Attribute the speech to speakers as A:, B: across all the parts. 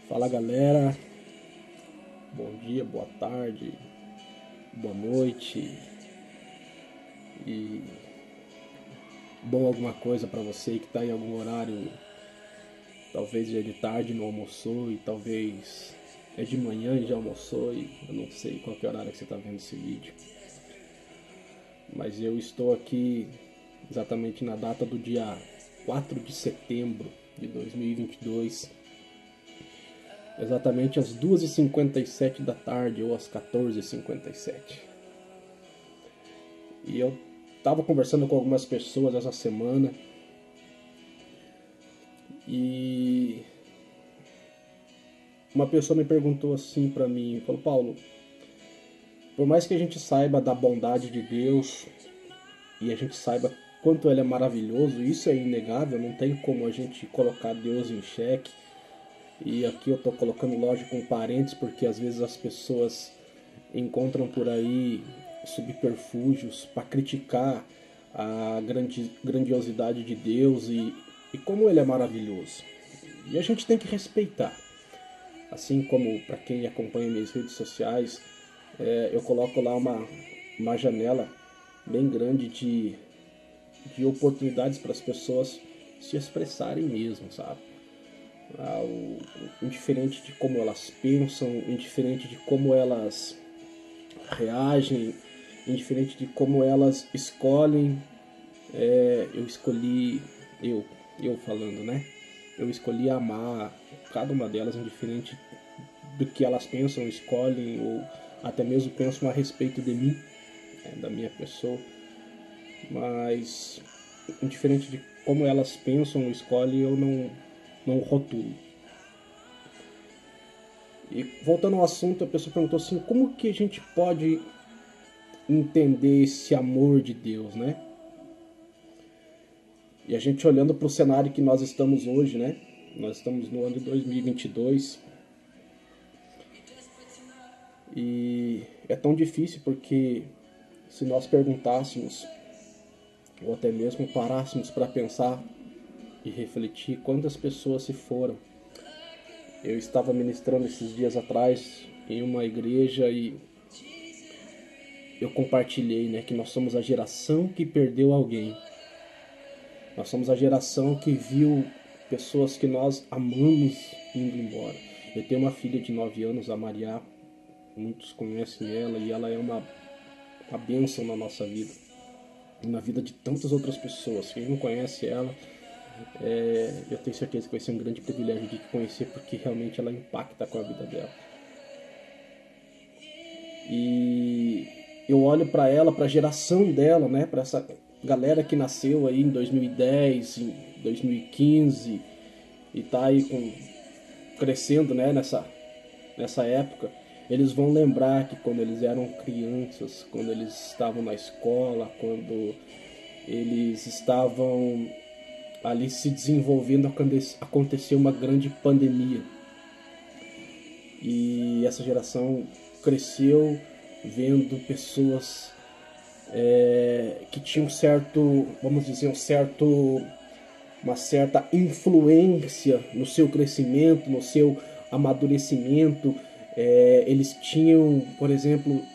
A: Fala galera, bom dia, boa tarde, boa noite e bom alguma coisa pra você que tá em algum horário, talvez já é de tarde não almoçou e talvez é de manhã e já almoçou e eu não sei qual que é o horário que você tá vendo esse vídeo. Mas eu estou aqui exatamente na data do dia 4 de setembro de 2022, exatamente às 2h57 da tarde ou às 14h57. E eu estava conversando com algumas pessoas essa semana e uma pessoa me perguntou assim pra mim, falou: Paulo, por mais que a gente saiba da bondade de Deus e a gente saiba quanto ele é maravilhoso, isso é inegável, não tem como a gente colocar Deus em xeque. E aqui eu tô colocando lógico com parentes porque às vezes as pessoas encontram por aí subterfúgios para criticar a grandiosidade de Deus e como ele é maravilhoso. E a gente tem que respeitar. Assim como para quem acompanha minhas redes sociais, eu coloco lá uma janela bem grande de oportunidades para as pessoas se expressarem mesmo, sabe? Indiferente de como elas pensam, indiferente de como elas reagem, indiferente de como elas escolhem, eu escolhi, eu falando, né? Eu escolhi amar cada uma delas, indiferente do que elas pensam, escolhem ou até mesmo pensam a respeito de mim, da minha pessoa, mas indiferente de como elas pensam ou escolhem, eu não rotulo. E voltando ao assunto, a pessoa perguntou assim: como que a gente pode entender esse amor de Deus, né? E a gente olhando para o cenário que nós estamos hoje, né? Nós estamos no ano de 2022 e é tão difícil porque se nós perguntássemos ou até mesmo parássemos para pensar e refletir quantas pessoas se foram. Eu estava ministrando esses dias atrás em uma igreja e eu compartilhei, né, que nós somos a geração que perdeu alguém. Nós somos a geração que viu pessoas que nós amamos indo embora. Eu tenho uma filha de 9 anos, a Maria, muitos conhecem ela e ela é uma bênção na nossa vida e na vida de tantas outras pessoas. Quem não conhece ela, eu tenho certeza que vai ser um grande privilégio de conhecer porque realmente ela impacta com a vida dela. E eu olho para ela, para a geração dela, né, para essa galera que nasceu aí em 2010, em 2015 e tá aí crescendo, né, nessa época, eles vão lembrar que quando eles eram crianças, quando eles estavam na escola, quando eles estavam ali se desenvolvendo, aconteceu uma grande pandemia. E essa geração cresceu vendo pessoas que tinham um certo, vamos dizer, uma certa influência no seu crescimento, no seu amadurecimento. Eles tinham, por exemplo,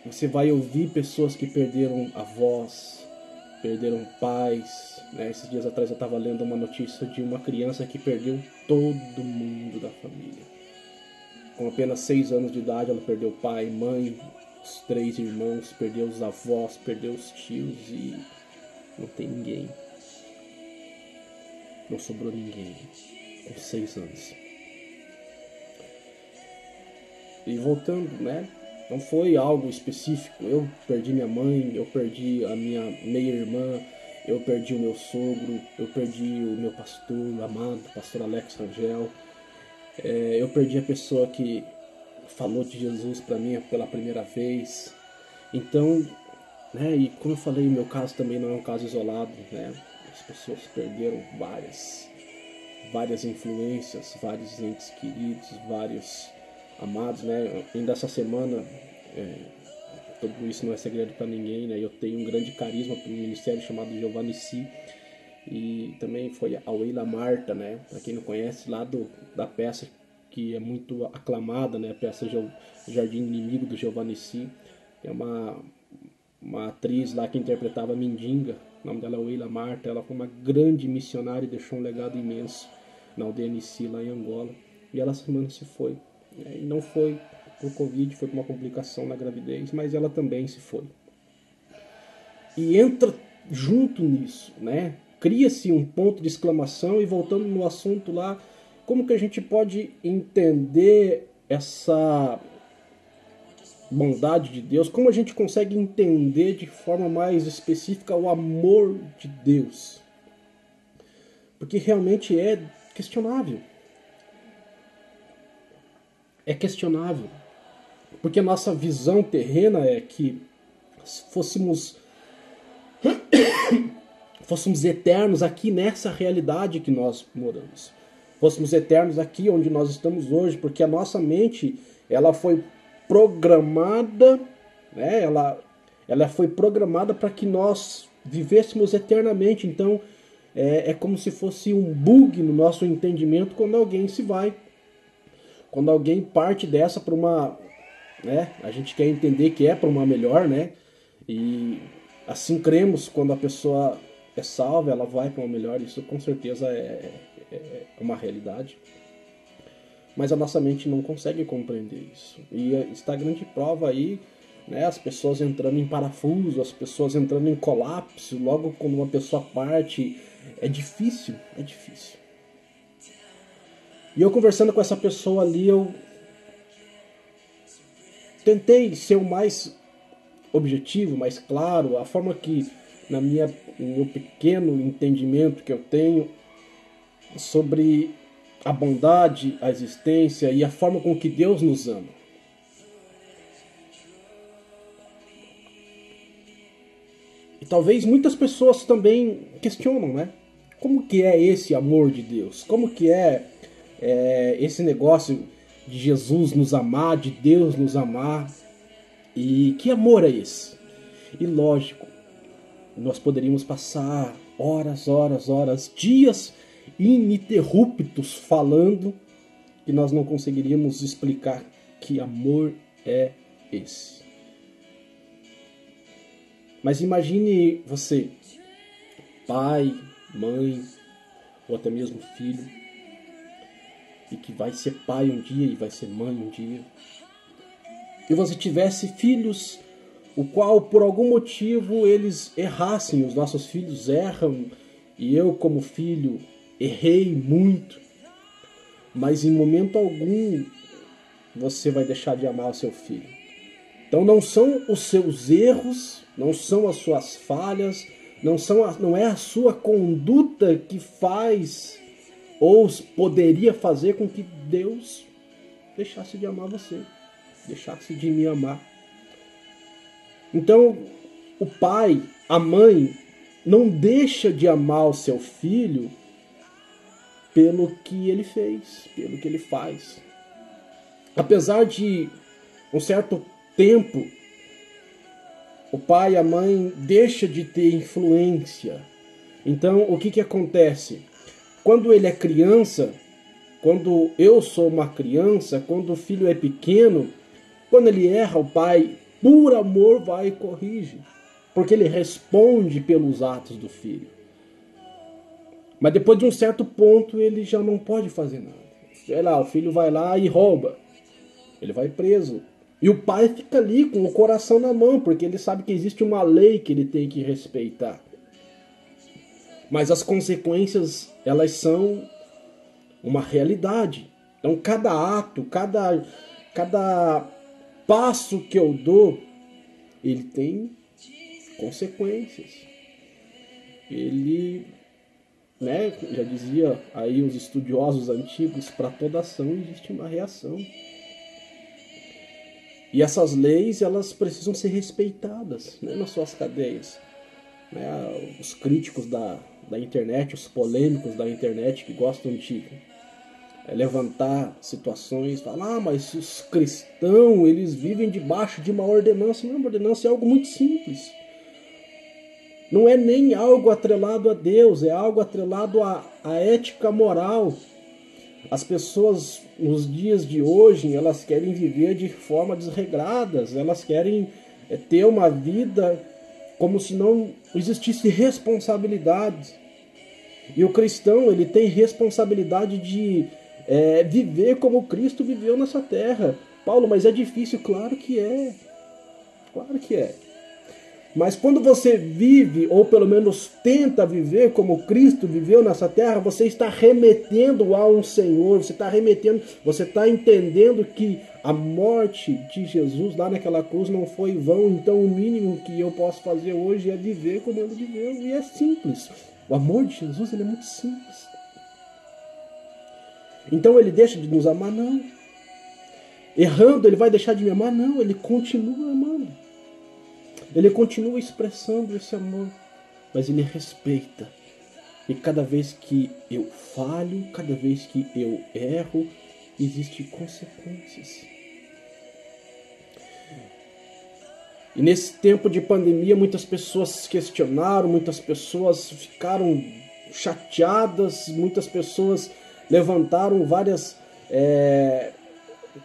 A: você vai ouvir pessoas que perderam avós, perderam pais. Né? Esses dias atrás eu estava lendo uma notícia de uma criança que perdeu todo mundo da família. Com apenas 6 anos de idade ela perdeu pai, mãe, os 3 irmãos, perdeu os avós, perdeu os tios e não tem ninguém. Não sobrou ninguém. Com 6 anos. E voltando, né? Não foi algo específico. Eu perdi minha mãe, eu perdi a minha meia-irmã, eu perdi o meu sogro, eu perdi o meu pastor amado, pastor Alex Rangel. Eu perdi a pessoa que falou de Jesus para mim pela primeira vez. Então, né, e como eu falei, meu caso também não é um caso isolado, né? As pessoas perderam várias influências, vários entes queridos, vários amados, né? Ainda essa semana, tudo isso não é segredo para ninguém, né? Eu tenho um grande carisma para um ministério chamado Giovanni Si. E também foi a Weila Marta, né? Para quem não conhece, lá da peça que é muito aclamada, né? A peça Jardim Inimigo, do Giovanni Si. É uma atriz lá que interpretava a Mindinga, o nome dela é Weila Marta. Ela foi uma grande missionária e deixou um legado imenso na aldeia Nissi, lá em Angola. E ela semana se foi. E não foi por Covid, foi por uma complicação na gravidez, mas ela também se foi. E entra junto nisso, né? Cria-se um ponto de exclamação, e voltando no assunto lá, como que a gente pode entender essa bondade de Deus? Como a gente consegue entender de forma mais específica o amor de Deus? Porque realmente é questionável. É questionável. Porque a nossa visão terrena é que se fôssemos eternos aqui nessa realidade que nós moramos. Fôssemos eternos aqui onde nós estamos hoje, porque a nossa mente, ela foi programada, né? Ela foi programada para que nós vivêssemos eternamente. Então, é como se fosse um bug no nosso entendimento quando alguém se vai. Quando alguém parte dessa para uma, né? A gente quer entender que é para uma melhor, né? E assim cremos, quando a pessoa é salva, ela vai para uma melhor. Isso com certeza é uma realidade. Mas a nossa mente não consegue compreender isso. E está a grande prova aí, né? As pessoas entrando em parafuso, as pessoas entrando em colapso, logo quando uma pessoa parte. É difícil, é difícil. E eu conversando com essa pessoa ali, eu tentei ser o mais objetivo, mais claro, a forma que, no meu pequeno entendimento que eu tenho sobre a bondade, a existência e a forma com que Deus nos ama. E talvez muitas pessoas também questionam, né? Como que é esse amor de Deus? Como que é esse negócio de Jesus nos amar, de Deus nos amar? E que amor é esse? E lógico, nós poderíamos passar horas, dias ininterruptos falando, que nós não conseguiríamos explicar que amor é esse. Mas imagine você, pai, mãe, ou até mesmo filho, e que vai ser pai um dia e vai ser mãe um dia, e você tivesse filhos, o qual por algum motivo eles errassem. Os nossos filhos erram, e eu como filho errei muito, mas em momento algum você vai deixar de amar o seu filho. Então não são os seus erros, não são as suas falhas, não é a sua conduta que faz ou poderia fazer com que Deus deixasse de amar você, deixasse de me amar. Então, o pai, a mãe, não deixa de amar o seu filho pelo que ele fez, pelo que ele faz. Apesar de um certo tempo, o pai e a mãe deixam de ter influência. Então, o que acontece? Quando ele é criança, quando eu sou uma criança, quando o filho é pequeno, quando ele erra, o pai, por amor, vai e corrige. Porque ele responde pelos atos do filho. Mas depois de um certo ponto, ele já não pode fazer nada. Sei lá, o filho vai lá e rouba. Ele vai preso. E o pai fica ali com o coração na mão, porque ele sabe que existe uma lei que ele tem que respeitar. Mas as consequências, elas são uma realidade. Então cada ato, cada passo que eu dou, ele tem consequências. Ele, né, já dizia aí os estudiosos antigos, para toda ação existe uma reação. E essas leis, elas precisam ser respeitadas, né, nas suas cadeias. Né, os críticos da internet, os polêmicos da internet que gostam de levantar situações, falar, mas os cristãos, eles vivem debaixo de uma ordenança. Não, uma ordenança é algo muito simples. Não é nem algo atrelado a Deus, é algo atrelado à ética moral. As pessoas nos dias de hoje, elas querem viver de forma desregradas, elas querem ter uma vida como se não existisse responsabilidades. E o cristão, ele tem responsabilidade de viver como Cristo viveu nessa terra. Paulo, mas é difícil? Claro que é. Claro que é. Mas quando você vive, ou pelo menos tenta viver como Cristo viveu nessa terra, você está remetendo a um Senhor, você está entendendo que a morte de Jesus lá naquela cruz não foi vão, então o mínimo que eu posso fazer hoje é viver como ele viveu, e é simples. O amor de Jesus, ele é muito simples. Então ele deixa de nos amar? Não. Errando, ele vai deixar de me amar? Não, ele continua amando. Ele continua expressando esse amor, mas ele respeita. E cada vez que eu falho, cada vez que eu erro, existem consequências. E nesse tempo de pandemia, muitas pessoas se questionaram, muitas pessoas ficaram chateadas, muitas pessoas levantaram várias,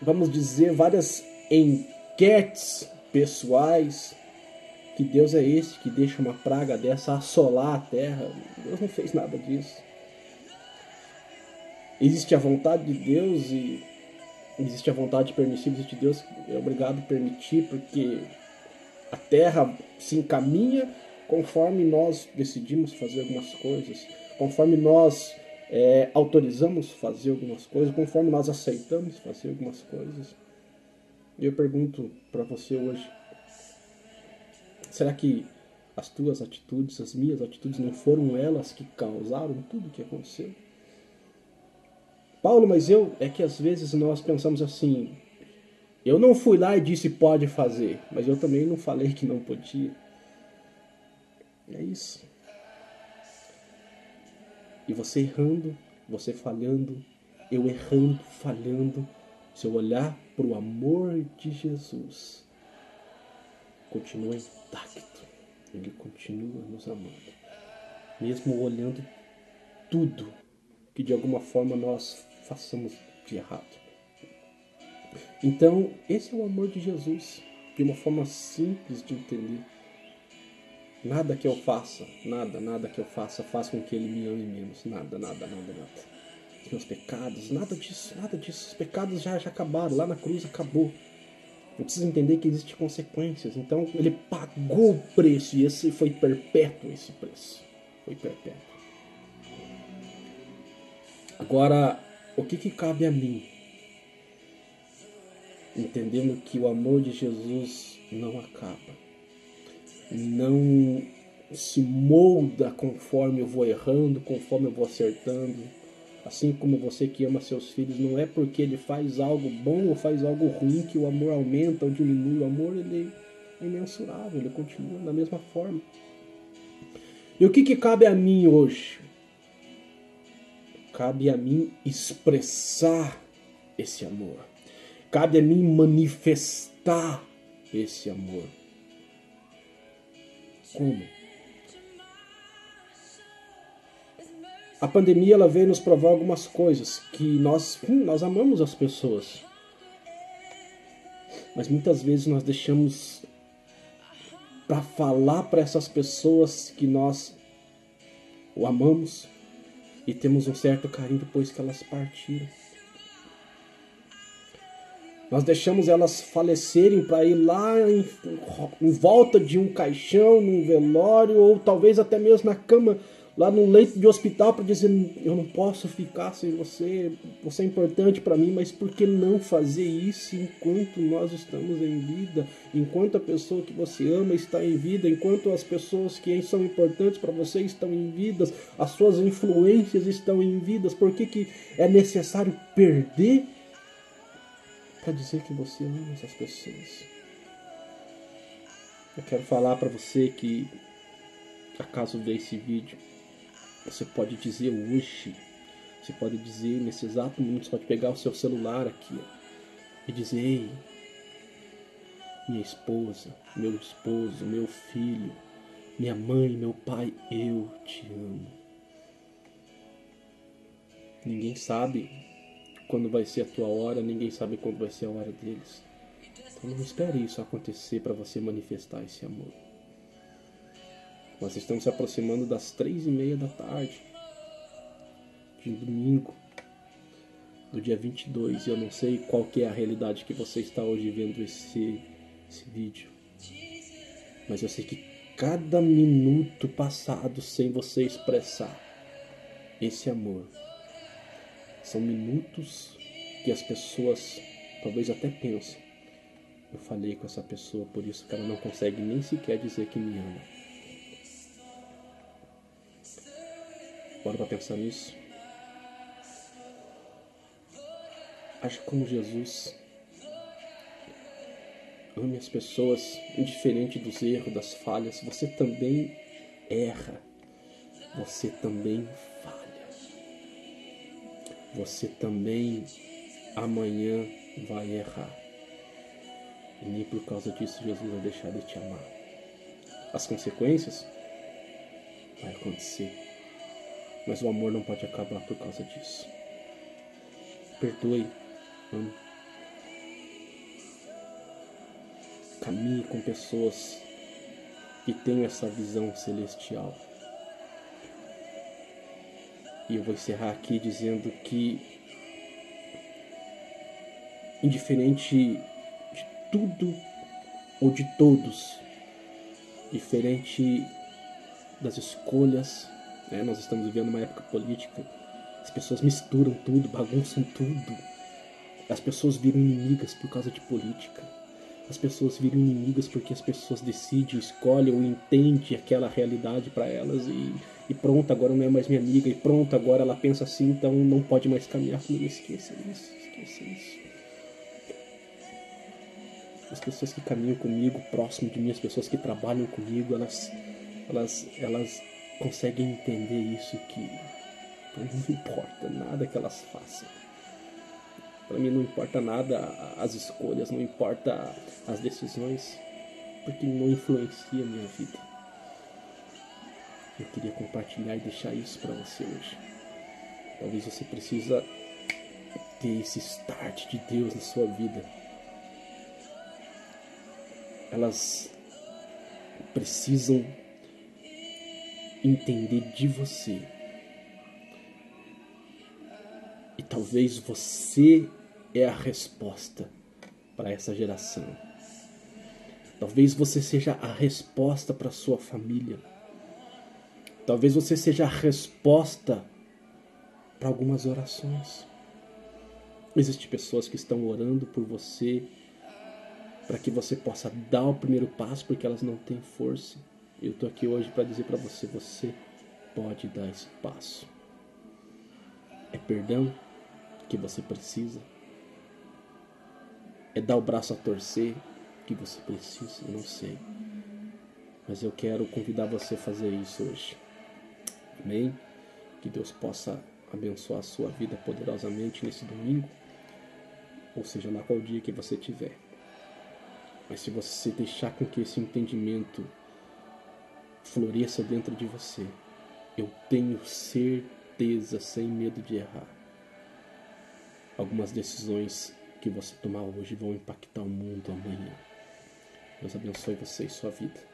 A: vamos dizer, várias enquetes pessoais. Que Deus é esse que deixa uma praga dessa assolar a terra? Deus não fez nada disso. Existe a vontade de Deus e existe a vontade permissiva de Deus. É obrigado a permitir, porque a terra se encaminha conforme nós decidimos fazer algumas coisas, conforme nós autorizamos fazer algumas coisas, conforme nós aceitamos fazer algumas coisas. E eu pergunto para você hoje, será que as tuas atitudes, as minhas atitudes, não foram elas que causaram tudo o que aconteceu? Paulo, mas é que às vezes nós pensamos assim, eu não fui lá e disse pode fazer, mas eu também não falei que não podia. É isso. E você errando, você falhando, eu errando, falhando, se eu olhar para o amor de Jesus, continua intacto. Ele continua nos amando. Mesmo olhando tudo que de alguma forma nós façamos de errado. Então, esse é o amor de Jesus, de uma forma simples de entender. Nada que eu faça, nada que eu faça faz com que ele me ame menos. Nada. Os meus pecados, nada disso. Os pecados já acabaram, lá na cruz acabou. Eu preciso entender que existem consequências. Então ele pagou o preço e esse foi perpétuo, esse preço. Foi perpétuo. Agora, o que cabe a mim? Entendendo que o amor de Jesus não acaba. Não se molda conforme eu vou errando, conforme eu vou acertando. Assim como você que ama seus filhos, não é porque ele faz algo bom ou faz algo ruim que o amor aumenta ou diminui. O amor, ele é imensurável, ele continua da mesma forma. E o que cabe a mim hoje? Cabe a mim expressar esse amor. Cabe a mim manifestar esse amor. Como? A pandemia, ela veio nos provar algumas coisas, que nós amamos as pessoas, mas muitas vezes nós deixamos para falar para essas pessoas que nós o amamos e temos um certo carinho depois que elas partiram. Nós deixamos elas falecerem para ir lá em volta de um caixão, num velório, ou talvez até mesmo na cama, lá num leito de hospital, para dizer, eu não posso ficar sem você, você é importante para mim, mas por que não fazer isso enquanto nós estamos em vida, enquanto a pessoa que você ama está em vida, enquanto as pessoas que são importantes para você estão em vidas, as suas influências estão em vidas, por que é necessário perder para dizer que você ama essas pessoas? Eu quero falar para você que, acaso ver esse vídeo, você pode dizer hoje, você pode dizer nesse exato momento, você pode pegar o seu celular aqui e dizer, ei, minha esposa, meu esposo, meu filho, minha mãe, meu pai, eu te amo. Ninguém sabe quando vai ser a tua hora, ninguém sabe quando vai ser a hora deles. Então não espere isso acontecer para você manifestar esse amor. Nós estamos se aproximando das 3:30 da tarde de domingo, do dia 22, e eu não sei qual que é a realidade que você está hoje vendo esse vídeo, mas eu sei que cada minuto passado sem você expressar esse amor são minutos que as pessoas talvez até pensam: eu falei com essa pessoa, por isso que ela não consegue nem sequer dizer que me ama. Bora pra pensar nisso? Acho como Jesus. Ame as pessoas, indiferente dos erros, das falhas. Você também erra. Você também falha. Você também amanhã vai errar. E nem por causa disso Jesus vai deixar de te amar. As consequências vai acontecer. Mas o amor não pode acabar por causa disso. Perdoe. Ame. Caminhe com pessoas que tenham essa visão celestial. E eu vou encerrar aqui dizendo que, indiferente de tudo ou de todos, diferente das escolhas, né? Nós estamos vivendo uma época política, as pessoas misturam tudo, bagunçam tudo. As pessoas viram inimigas por causa de política. As pessoas viram inimigas porque as pessoas decidem, escolhem ou entendem aquela realidade para elas e pronto, agora não é mais minha amiga, e pronto, agora ela pensa assim, então não pode mais caminhar comigo. Esqueça isso, esqueça isso. As pessoas que caminham comigo, próximo de mim, as pessoas que trabalham comigo, elas conseguem entender isso, que para mim não importa nada que elas façam. Para mim não importa nada as escolhas, não importa as decisões, porque não influencia a minha vida. Eu queria compartilhar e deixar isso para você hoje. Talvez você precisa ter esse start de Deus na sua vida. Elas precisam entender de você. E talvez você é a resposta para essa geração. Talvez você seja a resposta para sua família. Talvez você seja a resposta para algumas orações. Existem pessoas que estão orando por você para que você possa dar o primeiro passo, porque elas não têm força. Eu estou aqui hoje para dizer para você: você pode dar esse passo. É perdão que você precisa? É dar o braço a torcer que você precisa? Eu não sei. Mas eu quero convidar você a fazer isso hoje. Amém? Que Deus possa abençoar a sua vida poderosamente nesse domingo, ou seja, lá qual dia que você tiver. Mas se você deixar com que esse entendimento floresça dentro de você, eu tenho certeza, sem medo de errar, algumas decisões que você tomar hoje vão impactar o mundo amanhã. Deus abençoe você e sua vida.